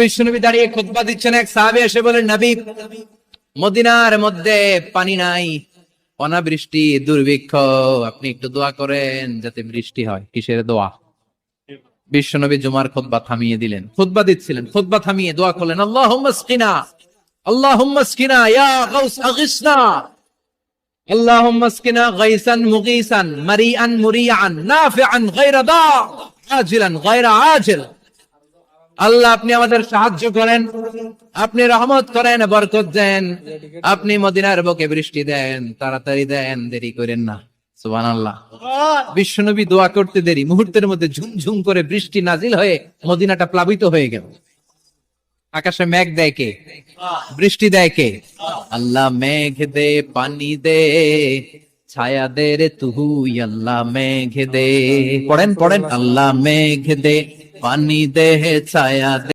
বিশ্বনবী দাঁড়িয়ে খুতবা দিচ্ছেন, এক সাহাবী এসে বলেন, নবী, মদিনার মধ্যে পানি নাই, অনাবৃষ্টি, দুর্ভিক্ষ, আপনি একটু দোয়া করেন যাতে বৃষ্টি হয়। কিসের দোয়া? বিশ্বনবী জুমার খুতবা থামিয়ে দিলেন, খুতবা দিচ্ছিলেন, খুতবা থামিয়ে দোয়া করলেন, আল্লাহুম্মা আসকিনা, আল্লাহুম্মা আসকিনা ইয়া গাউস আগিসনা, আল্লাহুম্মা আসকিনা গাইসান মুগীসান মারিআন মুরিআন নাফিআন গায়রা দা আজিলান গায়রা আজিল। আল্লাহ, আপনি আমাদের সাহায্য করেন, আপনি রহমত করেন, বরকত দেন, আপনি মদিনার বুকে বৃষ্টি দেন, তাড়াতাড়ি দেন, দেরি করেন না। সুবহানাল্লাহ। বিশ্বনবী দোয়া করতে দেরি, মুহূর্তের মধ্যে ঝুমঝুম করে বৃষ্টি নাজিল হয়ে মদিনাটা প্লাবিত হয়ে গেল। আকাশে মেঘ দেয় কে? বৃষ্টি দেয় কে? আল্লাহ মেঘ দে, পানি দে, ছায়া দে রে তুই, আল্লাহ মেঘ দে। পড়েন পড়েন, আল্লাহ মেঘ দে, পানি দে, ছায়া দে।